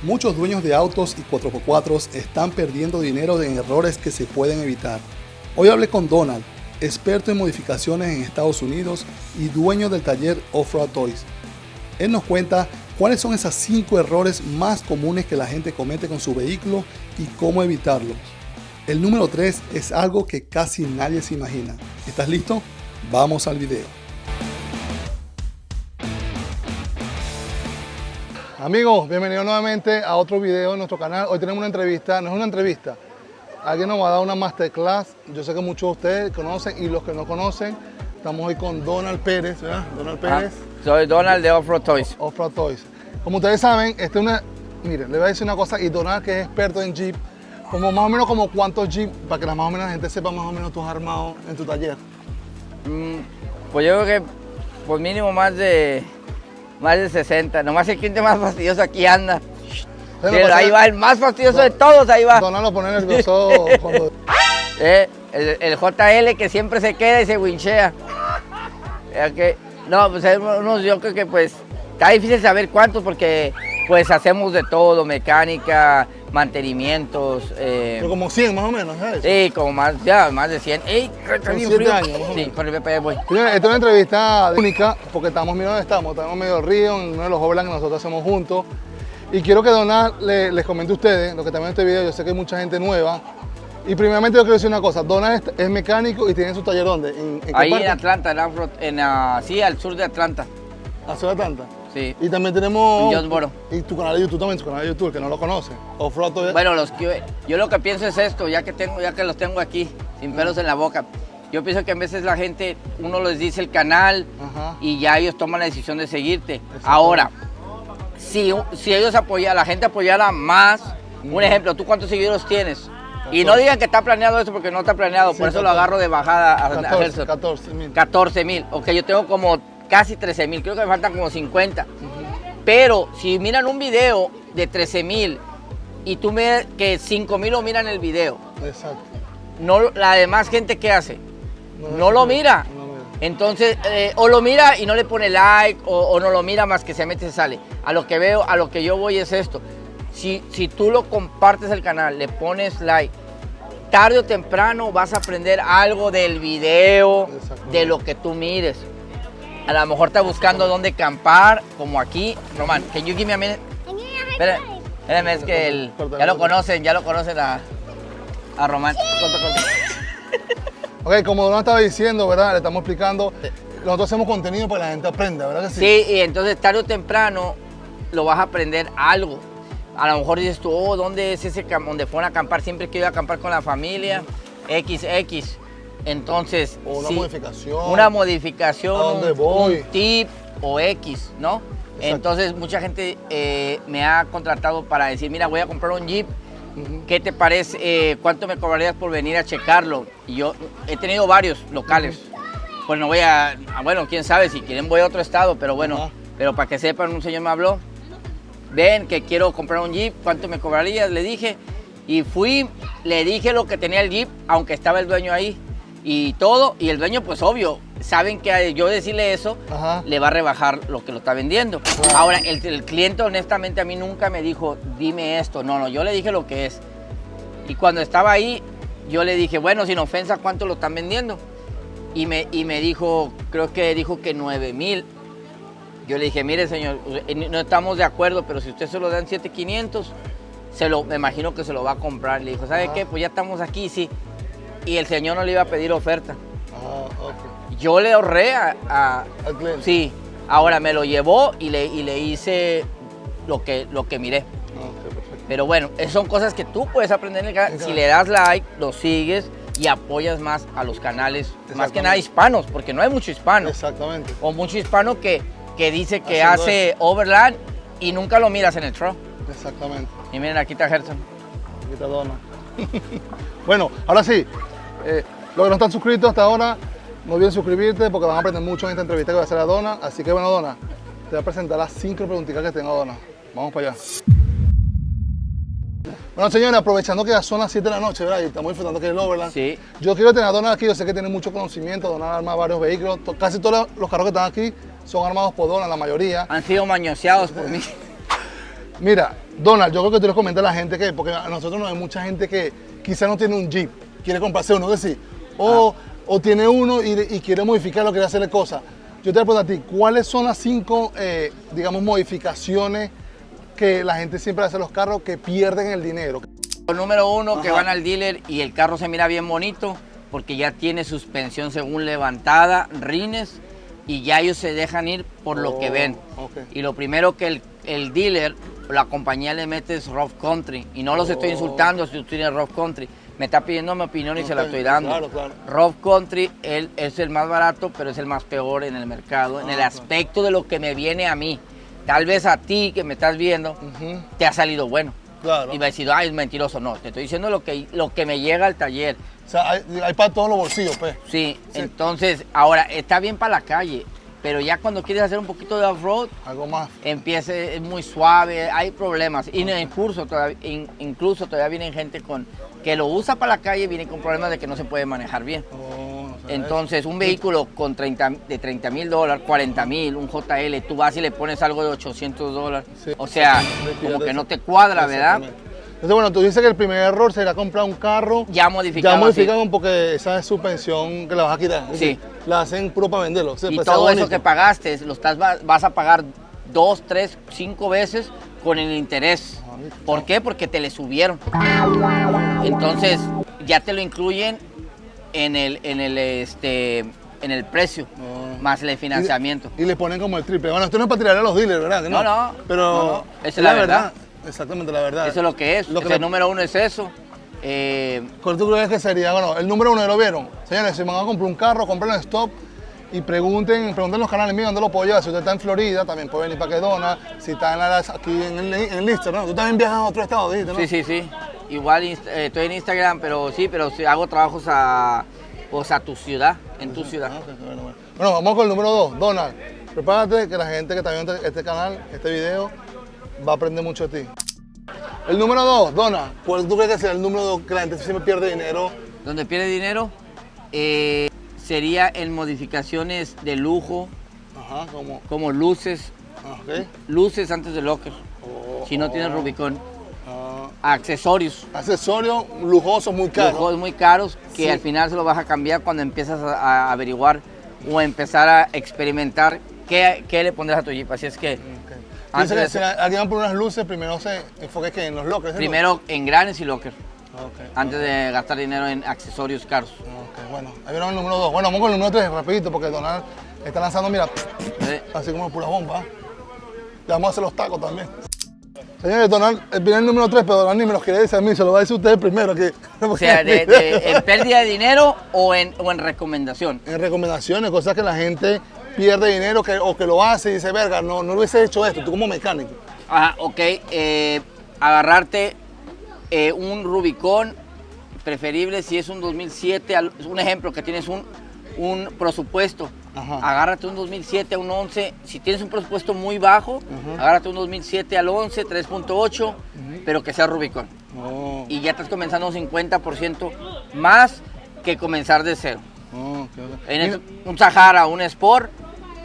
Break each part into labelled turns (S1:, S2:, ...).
S1: Muchos dueños de autos y 4x4 están perdiendo dinero en errores que se pueden evitar. Hoy hablé con Donald, experto en modificaciones en Estados Unidos y dueño del taller Off-Road Toys. Él nos cuenta cuáles son esos 5 errores más comunes que la gente comete con su vehículo y cómo evitarlos. El número 3 es algo que casi nadie se imagina. ¿Estás listo? Vamos al video. Amigos, bienvenidos nuevamente a otro video en nuestro canal. Hoy tenemos una entrevista, no es una entrevista, alguien nos va a dar una masterclass. Yo sé que muchos de ustedes conocen y los que no conocen, estamos hoy con Donald Pérez, ¿verdad? Donald Pérez.
S2: Soy Donald de Off-Road Toys.
S1: Off-Road Toys. Como ustedes saben, miren, le voy a decir una cosa, y Donald, que es experto en Jeep, como más o menos como cuántos Jeep, para que más o menos la gente sepa más o menos tú has armado en tu taller.
S2: Pues yo creo que por mínimo más de 60. Nomás el cliente más fastidioso aquí anda. Pero ahí va, el más fastidioso de todos, ahí va.
S1: Donald lo pone nervioso cuando...
S2: el JL que siempre se queda y se winchea. No, pues yo creo que pues está difícil saber cuántos porque pues hacemos de todo, mecánica, mantenimientos.
S1: Pero como 100 más o menos, ¿sabes?
S2: Sí, como más de 100. ¡Ey! Está bien frío.
S1: Años,
S2: sí, con el BPD voy.
S1: Esta es una entrevista única porque estamos, mira dónde estamos medio del río, en uno de los overland que nosotros hacemos juntos. Y quiero que Donald les comente a ustedes, los que están viendo este video, yo sé que hay mucha gente nueva. Y primeramente yo quiero decir una cosa, Donald es mecánico y tiene su taller ¿dónde? ¿En qué
S2: ahí
S1: parte?
S2: en Atlanta, sí, al sur de Atlanta.
S1: ¿A Ciudad de Atlanta?
S2: Sí.
S1: Y también tenemos...
S2: En Jonesboro.
S1: Y tu canal de YouTube también, su canal de YouTube, que no lo conoce. Off-Road Toys.
S2: Bueno, yo lo que pienso es esto, ya que los tengo aquí, sin pelos en la boca. Yo pienso que a veces la gente, uno les dice el canal y ya ellos toman la decisión de seguirte. Ahora, si ellos la gente apoyara más, un ejemplo, ¿tú cuántos seguidores tienes? Y no digan que está planeado esto porque no está planeado, sí, por eso 14. Lo agarro de bajada a
S1: 14,000.
S2: 14,000, ok, yo tengo como casi 13,000, creo que me faltan como 50. Pero si miran un video de 13,000 y tú ves que 5,000 lo miran el video,
S1: exacto.
S2: No, la demás gente, ¿qué hace? No lo mira. Entonces, o lo mira y no le pone like, o no lo mira más que se mete y se sale. A lo que yo voy es esto. Si tú lo compartes el canal, le pones like, tarde o temprano vas a aprender algo del video, de lo que tú mires. A lo mejor está buscando dónde acampar, como aquí. Roman, can you give me a minute? Espérame, es que ya lo conocen a Román.
S1: Ok, como Donald estaba diciendo, ¿verdad? Le estamos explicando, nosotros hacemos contenido para que la gente aprenda, ¿verdad que sí?
S2: Sí, y entonces tarde o temprano lo vas a aprender algo. A lo mejor dices tú, ¿dónde es ese donde fueron a acampar? Siempre quiero ir a acampar con la familia, XX. Entonces,
S1: o una
S2: una modificación,
S1: ¿dónde voy?
S2: Un tip o X, ¿no? Exacto. Entonces, mucha gente me ha contratado para decir, mira, voy a comprar un Jeep, ¿qué te parece? ¿Cuánto me cobrarías por venir a checarlo? Y yo he tenido varios locales. Pues no voy bueno, quién sabe, si quieren voy a otro estado, pero bueno, pero para que sepan, un señor me habló. Ven, que quiero comprar un Jeep, ¿cuánto me cobrarías? Le dije, y fui, le dije lo que tenía el Jeep, aunque estaba el dueño ahí, y todo, y el dueño, pues obvio, saben que yo decirle eso, le va a rebajar lo que lo está vendiendo. Ahora, el cliente, honestamente, a mí nunca me dijo, dime esto, no, yo le dije lo que es. Y cuando estaba ahí, yo le dije, bueno, sin ofensa, ¿cuánto lo están vendiendo? Y me dijo, creo que dijo que 9,000. Yo le dije, mire señor, no estamos de acuerdo, pero si usted se lo dan 7,500, me imagino que se lo va a comprar. Le dijo, ¿sabe qué? Pues ya estamos aquí, sí. Y el señor no le iba a pedir oferta. Yo le ahorré al cliente. Sí. Ahora me lo llevó y le hice lo que miré. Pero bueno, son cosas que tú puedes aprender en el canal. Si le das like, lo sigues y apoyas más a los canales, más que nada hispanos, porque no hay mucho hispano.
S1: Exactamente.
S2: O mucho hispano que dice que hace overland y nunca lo miras en el truck.
S1: Exactamente.
S2: Y miren, aquí está Gerson.
S1: Aquí está Donald. Bueno, ahora sí, los que no están suscritos hasta ahora, no olviden suscribirte porque van a aprender mucho en esta entrevista que voy a hacer a Donald. Así que bueno, Donald, te voy a presentar las 5 preguntitas que tengo, Donald. Vamos para allá. Bueno, señores, aprovechando que ya son las 7 de la noche, ¿verdad? Y estamos disfrutando aquí el overland.
S2: Sí.
S1: Yo quiero tener a Donald aquí, yo sé que tiene mucho conocimiento, Donald arma varios vehículos. Casi todos los carros que están aquí son armados por Donald, la mayoría.
S2: Han sido mañoseados por mí.
S1: Mira, Donald, yo creo que tú les comentas a la gente que, porque a nosotros no hay mucha gente que quizá no tiene un Jeep, quiere comprarse uno, que sí, o tiene uno y quiere modificarlo, quiere hacerle cosas. Yo te pregunto a ti, ¿cuáles son las 5, digamos, modificaciones que la gente siempre hace a los carros que pierden el dinero?
S2: Número 1, que van al dealer y el carro se mira bien bonito porque ya tiene suspensión según levantada, rines, y ya ellos se dejan ir por lo que ven.
S1: Okay.
S2: Y lo primero que el dealer, la compañía le mete es rough country. Y no los estoy insultando si tú tienes rough country. Me está pidiendo mi opinión y se la estoy dando.
S1: Claro, claro.
S2: Rough country él es el más barato, pero es el más peor en el mercado, en el aspecto de lo que me viene a mí. Tal vez a ti que me estás viendo, te ha salido bueno.
S1: Claro.
S2: Y va a decir, ay, es mentiroso. No, te estoy diciendo lo que me llega al taller.
S1: O sea, hay para todos los bolsillos, pues.
S2: Sí, entonces, ahora, está bien para la calle, pero ya cuando quieres hacer un poquito de off-road,
S1: Algo más.
S2: es muy suave, hay problemas. Y incluso todavía viene gente que lo usa para la calle, viene con problemas de que no se puede manejar bien.
S1: No sé.
S2: Entonces, un vehículo con de $30,000, $40,000, un JL, tú vas y le pones algo de $800.
S1: Sí.
S2: O sea, como que no te cuadra, ¿verdad?
S1: Entonces, bueno, tú dices que el primer error será comprar un carro
S2: Ya modificado.
S1: ya modificado porque esa es suspensión que la vas a quitar.
S2: Sí.
S1: La hacen puro para venderlo. O sea,
S2: Y
S1: pues,
S2: todo
S1: sea
S2: eso
S1: bonito.
S2: que pagaste, vas a pagar 2, 3, 5 veces con el interés. ¿Por qué? Porque te le subieron. Entonces, ya te lo incluyen en el precio, más el financiamiento.
S1: Y le ponen como el triple. Bueno, esto no es para tirarle a los dealers, ¿verdad? Que
S2: No,
S1: Pero
S2: no. Esa es la verdad.
S1: Exactamente, la verdad.
S2: Eso es lo que es. El número 1 es eso.
S1: ¿Cuál tú crees que sería? Bueno, el número 1 ya lo vieron. Señores, si van a comprar un carro, compren en stop y pregunten en los canales míos dónde lo puedo llevar. Si usted está en Florida, también puede venir para que dona. Si está aquí en el Instagram, ¿no? Tú también viajas a otro estado, dijiste, ¿no?
S2: Sí. Igual estoy en Instagram, pero sí hago trabajos a tu ciudad, en tu ciudad.
S1: Bueno, vamos con el número 2. Donald, prepárate que la gente que está viendo este canal, este video, va a aprender mucho de ti. El número 2, Donald, ¿cuál tú crees que sea el número 2 que la gente siempre pierde dinero?
S2: Donde pierde dinero sería en modificaciones de lujo,
S1: Ajá,
S2: como luces, luces antes de locker, si no tienes Rubicon. Accesorios.
S1: Accesorios lujosos, muy caros.
S2: Lujosos muy caros que
S1: Sí.
S2: al final se los vas a cambiar cuando empiezas a averiguar o a empezar a experimentar qué le pondrás a tu Jeep. Así es que
S1: Dice que si alguien va a poner unas luces, primero se enfoque que en los lockers. ¿sí?
S2: primero engranes y locker,
S1: Okay.
S2: antes de gastar dinero en accesorios caros.
S1: Ok, bueno, ahí vieron el número 2. Bueno, vamos con el número 3 rapidito porque Donald está lanzando, mira, así como pura bomba. Le vamos a hacer los tacos también. Señores, Donald, viene el número 3, pero Donald ni me los quiere decir a mí, se lo va a decir ustedes primero.
S2: O sea, ¿en pérdida de dinero o en recomendación?
S1: En recomendaciones, cosas que la gente pierde dinero o que lo hace y dice, verga, no hubiese hecho esto, tú como mecánico.
S2: Ajá, ok. Agarrarte un Rubicon, preferible si es un 2007, un ejemplo que tienes un presupuesto.
S1: Ajá.
S2: Agárrate un 2007 a un 11. Si tienes un presupuesto muy bajo, agárrate un 2007 al 11, 3.8, pero que sea Rubicon.
S1: Oh.
S2: Y ya estás comenzando un 50% más que comenzar de cero.
S1: Oh, okay.
S2: En un Sahara, un Sport,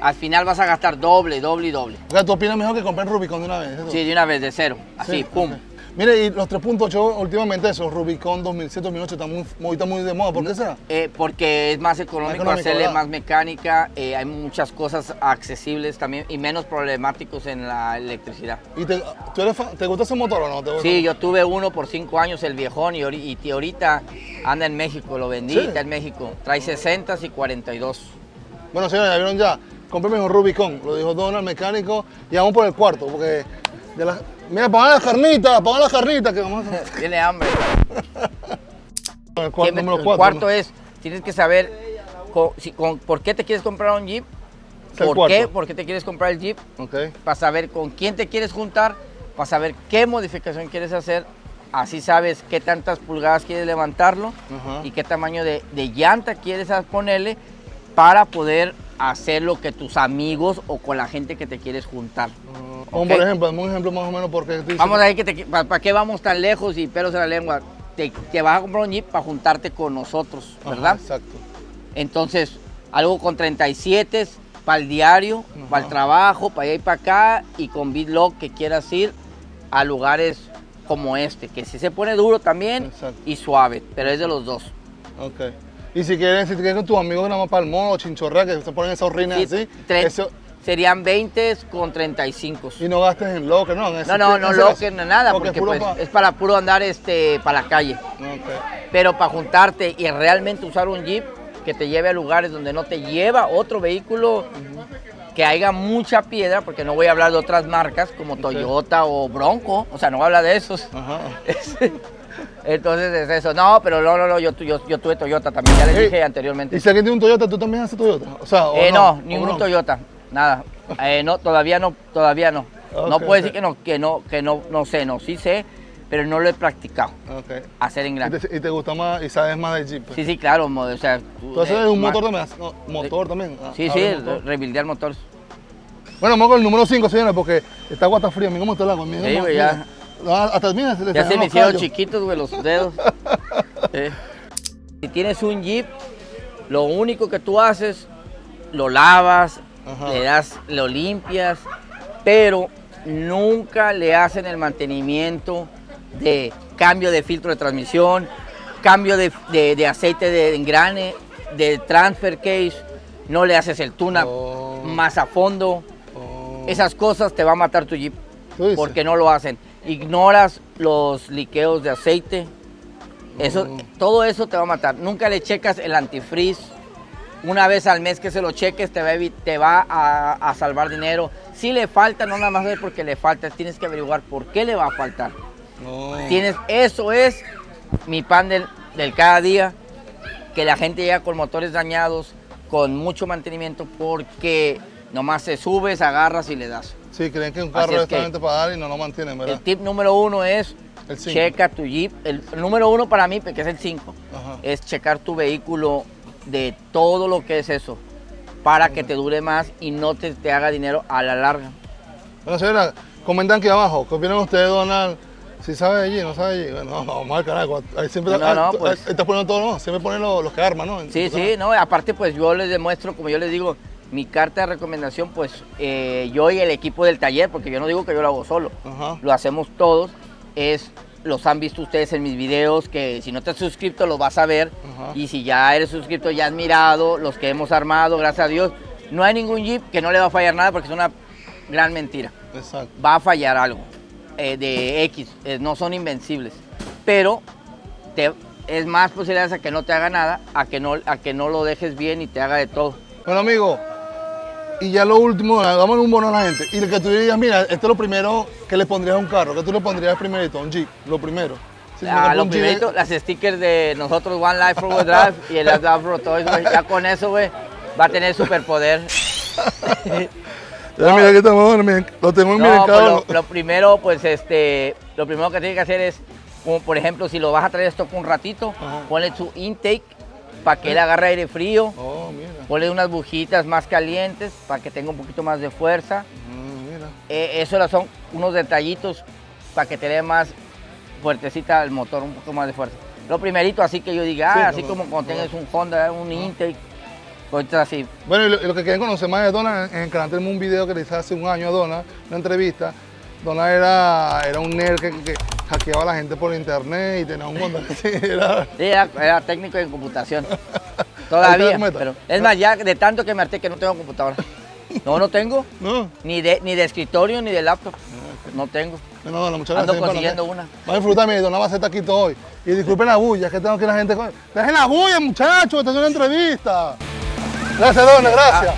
S2: al final vas a gastar doble.
S1: O sea, ¿tú opinas mejor que comprar Rubicon de una vez? ¿Eso?
S2: Sí, de una vez, de cero. Así,
S1: Sí,
S2: pum.
S1: okay. Mire, y los 3.8 últimamente, esos Rubicon 2007, 2008 están muy de moda. ¿Por qué será?
S2: Porque es más económico, hacerle
S1: ¿verdad?
S2: más mecánica, hay muchas cosas accesibles también y menos problemáticos en la electricidad.
S1: ¿Y te gusta ese motor o no? ¿Te gusta?
S2: Sí, yo tuve uno por 5 años, el viejón, y ahorita anda en México, lo vendí,
S1: ¿Sí?
S2: está en México. Trae 60 y 42.
S1: Bueno, señores, ya vieron ya. Cómprame un Rubicon, lo dijo Donald, mecánico, y vamos por el cuarto, porque... Mira, pongan las carnitas, que vamos a...
S2: Tiene hambre.
S1: El cuarto, número 4.
S2: El cuarto es, tienes que saber por qué te quieres comprar un Jeep, por qué te quieres comprar el Jeep,
S1: Okay.
S2: para saber con quién te quieres juntar, para saber qué modificación quieres hacer, así sabes qué tantas pulgadas quieres levantarlo
S1: Ajá.
S2: y qué tamaño de llanta quieres ponerle para poder hacer lo que tus amigos o con la gente que te quieres juntar.
S1: Como
S2: Ok.
S1: por ejemplo, dame un ejemplo más o menos porque tú dices...
S2: Vamos a ver ¿para qué vamos tan lejos y pelos en la lengua? Te vas a comprar un Jeep para juntarte con nosotros,
S1: Ajá,
S2: ¿verdad?
S1: exacto.
S2: Entonces, algo con 37 para el diario, para el trabajo, para allá y para acá, y con Bitlock que quieras ir, a lugares como este, que sí se pone duro también.
S1: Exacto.
S2: Y suave, pero es de los dos.
S1: Ok. Y si quieres con tus amigos nada más palmón o chinchorrea, que se ponen esos rines
S2: Sí,
S1: así,
S2: serían 20 con 35.
S1: y no gastes en locker, ¿no?
S2: No locker, no nada, porque
S1: puro
S2: pues, es para puro andar para la calle.
S1: Ok.
S2: Pero para juntarte y realmente usar un Jeep que te lleve a lugares donde no te lleva otro vehículo, que haya mucha piedra, porque no voy a hablar de otras marcas como Toyota o Bronco, o sea, no voy a hablar de esos.
S1: Ajá.
S2: Entonces es eso. No, pero no, yo tuve Toyota también, ya les dije anteriormente.
S1: ¿Y si alguien tiene un Toyota, tú también haces Toyota? O sea,
S2: no, ningún Toyota, nada. No, todavía no. No
S1: Ok,
S2: puedo decir que no sé, sí sé, pero no lo he practicado.
S1: Ok.
S2: Hacer en grande.
S1: ¿Y te gusta más y sabes más del Jeep?
S2: Sí, claro, o sea.
S1: ¿Tú haces un motor también? No, motor también.
S2: Sí, rebuildear motores.
S1: Bueno, vamos con el número 5, señores, porque está guata fría. Mira cómo está el agua.
S2: Sí, güey, ya.
S1: Hasta mira,
S2: Ya se me hicieron chiquitos, güey, los dedos. Si tienes un Jeep, lo único que tú haces, lo lavas, lo limpias, pero nunca le hacen el mantenimiento de cambio de filtro de transmisión, cambio de aceite de engrane, de transfer case, no le haces el tune-up más a fondo. Esas cosas te va a matar tu Jeep porque no lo hacen. Ignoras los liqueos de aceite, todo eso te va a matar. Nunca le checas el antifreeze. Una vez al mes que se lo cheques te va a salvar dinero. Si le falta, no nada más es porque le falta, tienes que averiguar por qué le va a faltar. Eso es mi pan del cada día, que la gente llega con motores dañados, con mucho mantenimiento, porque nomás se subes, agarras y le das.
S1: Sí, creen que un carro es justamente para dar y no lo mantienen, ¿verdad?
S2: El tip número 1 es checa tu Jeep. El número 1 para mí, que es el 5, es checar tu vehículo de todo lo que es eso, para que te dure más y no te haga dinero a la larga.
S1: Bueno, señora, comentan aquí abajo, ¿qué opinan ustedes, Donald? Si sabe allí, no sabe allí. Bueno, vamos al canal. Ahí siempre
S2: pues,
S1: estás poniendo todo, ¿no? Siempre ponen los que arman, ¿no?
S2: Sí, no, aparte pues yo les demuestro, como yo les digo, mi carta de recomendación, pues yo y el equipo del taller, porque yo no digo que yo lo hago solo, lo hacemos todos, los han visto ustedes en mis videos, que si no te has suscrito los vas a ver, y si ya eres suscrito ya has mirado los que hemos armado, gracias a Dios. No hay ningún Jeep que no le va a fallar nada, porque es una gran mentira.
S1: Exacto.
S2: Va a fallar algo de X, no son invencibles, pero es más posibilidades a que no te haga nada, a que no lo dejes bien y te haga de todo.
S1: Bueno, amigo, y ya lo último, dámosle un bono a la gente. Y que tú dirías, mira, esto es lo primero que le pondrías a un carro, que tú le pondrías primerito a un Jeep, lo primero.
S2: Lo primerito, las stickers de nosotros, One Life Four Wheel Drive y el Off-Road Toys, güey, ya con eso, güey, va a tener superpoder.
S1: Ya, mira que estamos, lo tengo en mi mercado.
S2: Lo primero, pues, lo primero que tienes que hacer es, como por ejemplo, si lo vas a traer esto un ratito, ponle su intake para que él agarre aire frío. Ponle unas bujitas más calientes para que tenga un poquito más de fuerza. Eso son unos detallitos para que te dé más fuertecita el motor, un poco más de fuerza. Lo primerito, así que yo diga, así como cuando tengas un Honda, un intake, cosas así.
S1: Bueno, y lo que quieren conocer más de Donald, en el canal tenemos un video que le hice hace un año a Donald, una entrevista. Donald era un nerd que hackeaba a la gente por internet y tenía un montón
S2: era técnico en computación. Todavía, pero es más, ya de tanto que me harté que no tengo computadora. No tengo.
S1: No.
S2: Ni de escritorio ni de laptop. No tengo.
S1: No, muchas gracias.
S2: Ando consiguiendo una.
S1: Vamos a disfrutar, mi Donald va a hacer taquito hoy. Y disculpen la bulla, que tengo que la gente... ¡Dejen la bulla, muchachos! ¡Esta es una entrevista! Gracias, Donald, gracias.